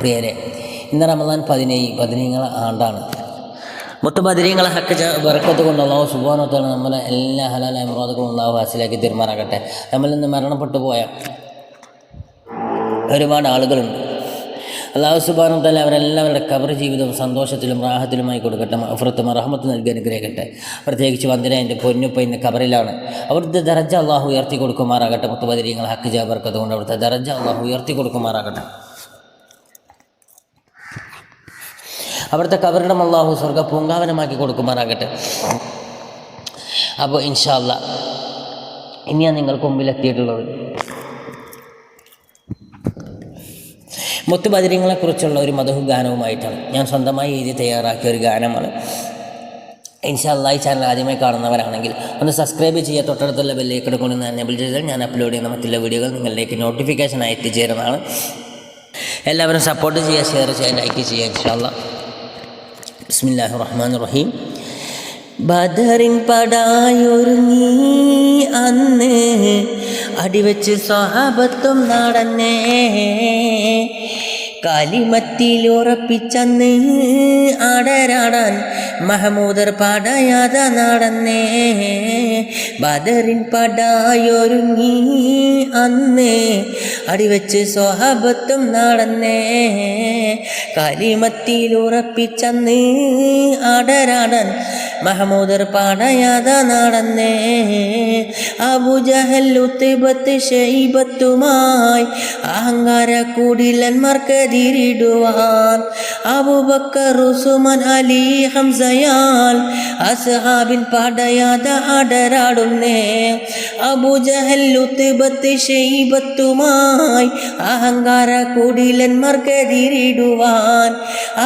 പ്രിയരെ, ഇന്ന് റമദാൻ 17 ആണ്ടാണ്. ബദരീങ്ങളെ ഹക്ക് ബർക്കത്ത് കൊണ്ട് അല്ലാഹു സുബ്ഹാനഹു വ തആല നമ്മളെ എല്ലാ ഹലാലായ മുറാദുകളും അല്ലാഹു ഹാസിലാക്കി തീർമാറാകട്ടെ. നമ്മളിൽ നിന്ന് മരണപ്പെട്ടു പോയ ഒരുപാട് ആളുകളുണ്ട്. അല്ലാഹു സുബ്ഹാനഹു വ തആല അവരെല്ലാവരുടെ ഖബർ ജീവിതവും സന്തോഷത്തിലും റാഹത്തിലുമായി കൊടുക്കട്ടെ. മഗ്ഫിറത്തും റഹ്മത്തും നൽകി അനുഗ്രഹിക്കട്ടെ. പ്രത്യേകിച്ച് വന്ദന എൻ്റെ പൊന്നുപ്പ ഇന്ന് ഖബറിലാണ്. അവിടുത്തെ ദറജ അല്ലാഹു ഉയർത്തി കൊടുക്കുമാറാകട്ടെ. ബദരീങ്ങളെ ഹക്ക് ബർക്കത്ത് കൊണ്ട് അവിടുത്തെ ദറജ അല്ലാഹു ഉയർത്തി കൊടുക്കുമാറാകട്ടെ. അവിടുത്തെ ഖബറിടം അല്ലാഹു സ്വർഗ്ഗ പൂങ്കാവനമാക്കി കൊടുക്കുമാറാകട്ടെ. അപ്പോൾ ഇൻഷാ അല്ലാഹ് ഇനി ഞാൻ നിങ്ങൾക്ക് മുമ്പിൽ എത്തിയിട്ടുള്ളത് ബദരീങ്ങളെക്കുറിച്ചുള്ള ഒരു മദഹു ഗാനവുമായിട്ടാണ്. ഞാൻ സ്വന്തമായി എഴുതി തയ്യാറാക്കിയ ഒരു ഗാനമാണ്. ഇൻഷാ അല്ലാഹ് ഈ ചാനൽ ആദ്യമായി കാണുന്നവരാണെങ്കിൽ ഒന്ന് സബ്സ്ക്രൈബ് ചെയ്യുക. തൊട്ടടുത്തുള്ള ബെല്ലൈക്കൺ കൊണ്ട് എനേബിൾ ചെയ്താൽ ഞാൻ അപ്ലോഡ് ചെയ്യുന്ന മറ്റുള്ള വീഡിയോകൾ നിങ്ങളിലേക്ക് നോട്ടിഫിക്കേഷനായി എത്തിച്ചേരുന്നതാണ്. എല്ലാവരും സപ്പോർട്ട് ചെയ്യുക, ഷെയർ ചെയ്യുക, ലൈക്ക് ചെയ്യുക. ഇൻഷാ അല്ലാഹ്. ബിസ്മില്ലാഹിർ റഹ്മാനിർ റഹീം. ബദറിൻ പടായൊരുങ്ങി അന്ന് അടിവെച്ച് സ്വഹാബത്തും നടന്നേ, കാലിമത്തിലുറപ്പിച്ചന്ന് ആടരാടാൻ മഹമൂദർ പടയാത നടന്നേ. ബദറിൻ പടായൊരുങ്ങി അന്ന് അടിവെച്ച് സ്വഹാബത്തും നടന്നേ, കാലിമത്തിലുറപ്പിച്ചന്ന് ആടരാടാൻ മഹമൂദർ പടയാത നടന്നേ. അബൂജഹൽ ഉത്ബത്ത് ശൈബത്തുമായി അഹങ്കാര കുടിലന്മാർക്കെതിരിടുവാൻ അബൂബക്കർ ഉസ്മാൻ അലി ഹംസയാൽ അസ്ഹാബിൻ പടയാത അടരാടുന്നേ. അബൂജഹൽ ഉത്ബത്ത് ശൈബത്തുമായി അഹങ്കാര കുടിലന്മാർക്കെതിരിടുവാൻ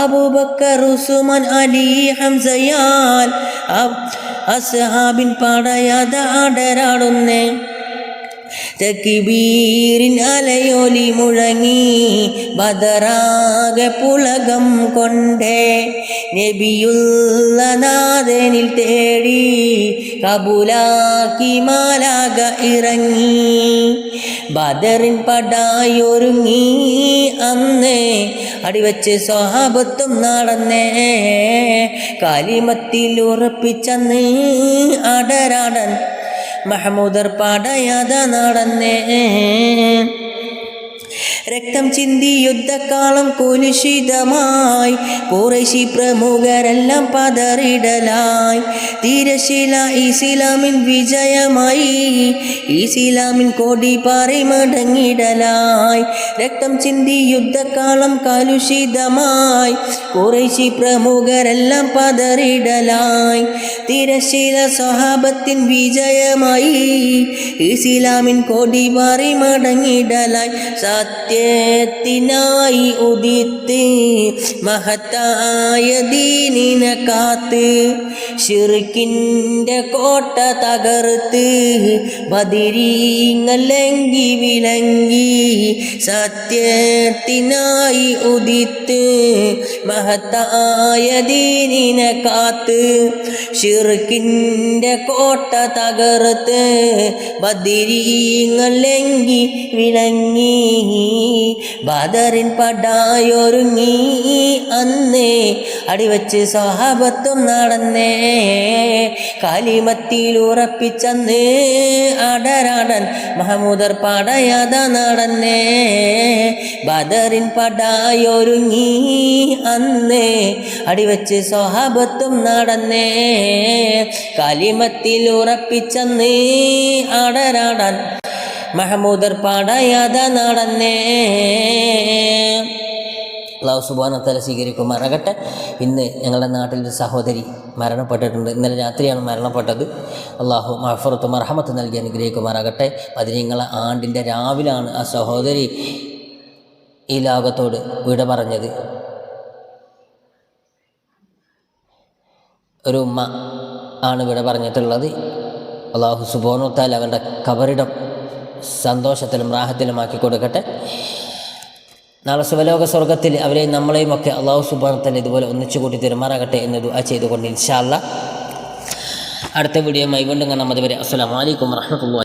അബൂബക്കർ ഉസ്മാൻ അലി ഹംസയാൽ അസ്ഹാബിൻ പടയാത അടരാടുന്നേ. തക്ബീരിൻ അലയൊലി മുഴങ്ങി ബദറാകെ പുളകം കൊണ്ടേ, നബിയുള്ള നാഥനിൽ തേടി കബൂലാക്കി മാലാക ഇറങ്ങി. ബദറിൻ പടായൊരുങ്ങി അന്ന് അടിവെച്ച് സ്വഹാബത്തും നടന്നേ, കാലിമത്തിലുറപ്പിച്ചന്ന് അടരാടൻ മഹമൂദർ പടയാത നടന്നേ. രക്തം ചിന്തി യുദ്ധക്കാളം കുലുഷിതമായി ഖുറൈശി പ്രമുഖരെല്ലാം പതറിടലായി. തിരശില ഇസ്ലാമിൻ വിജയമായി ഇസ്ലാമിൻ കൊടി പാറി മടങ്ങിടലായി. രക്തം ചിന്തി യുദ്ധക്കാളം കലുഷിതമായി ഖുറൈശി പ്രമുഖരെല്ലാം പതറിടലായി. തിരശില സ്വഹാബത്തിൻ വിജയമായി ഇസ്ലാമിൻ കൊടി പാറി മടങ്ങിടലായി. സത്യത്തിനായി ഉദിത്ത് മഹത്തായ ദീനിനെ കാത്ത് ശിർക്കിൻ്റെ കോട്ട തകർത്ത് ബദരീങ്ങൾ ലംഘി വിലങ്ങി. സത്യത്തിനായി ഉദിത്ത് മഹത്തായ ദീനിനെ കാത്ത് ശിർക്കിൻ്റെ കോട്ട തകർത്ത് ബദരീങ്ങൾ ലംഘി വിലങ്ങി. ബദറിൻ പടായൊരുങ്ങി അന്ന് അടിവെച്ച് സ്വഹാബത്തും നടന്നേ, കാലിമത്തിലുറപ്പിച്ചന്ന് അടരാടൻ മഹമൂദർ പടയാത നടന്നേ. ബദറിൻ പടായൊരുങ്ങി അന്ന് അടിവെച്ച് സ്വഹാബത്തും നടന്നേ, കാലിമത്തിലുറപ്പിച്ചന്ന് അടരാടൻ മഹമൂദർ പടയാത നടന്നേ. അല്ലാഹു സുബ്ഹാനഹു വ തആല സ്വീകരിക്കുമാറാകട്ടെ. ഇന്ന് ഞങ്ങളുടെ നാട്ടിൽ ഒരു സഹോദരി മരണപ്പെട്ടിട്ടുണ്ട്. ഇന്നലെ രാത്രിയാണ് മരണപ്പെട്ടത്. അല്ലാഹു മഗ്ഫിറത്തും റഹ്മത്തും നൽകി അനുഗ്രഹിക്കുമാറാകട്ടെ. ബദരീങ്ങളെ ആണ്ടിൻ്റെ രാവിലാണ് ആ സഹോദരി ഈ ലോകത്തോട് വിട പറഞ്ഞത്. ഒരു ഉമ്മ ആണ് വിട പറഞ്ഞിട്ടുള്ളത്. അല്ലാഹു സുബ്ഹാനഹു വ തആല അവരുടെ ഖബറിടം സന്തോഷത്തിലും റാഹത്തിലുമാക്കി കൊടുക്കട്ടെ. നാളെ സുവലോക സ്വർഗത്തിൽ അവരെയും നമ്മളെയും ഒക്കെ അല്ലാഹു സുബ്ഹാനഹു വ തആല ഇതുപോലെ ഒന്നിച്ചു കൂട്ടി തീരുമാറാകട്ടെ എന്ന് ദുആ ചെയ്തുകൊണ്ട് ഇൻഷാ അല്ലാഹ് അടുത്ത വീഡിയോയുമായി വീണ്ടും കാണാം. അതുവരെ അസ്സലാമു അലൈക്കും വറഹ്മത്തുള്ളാഹി.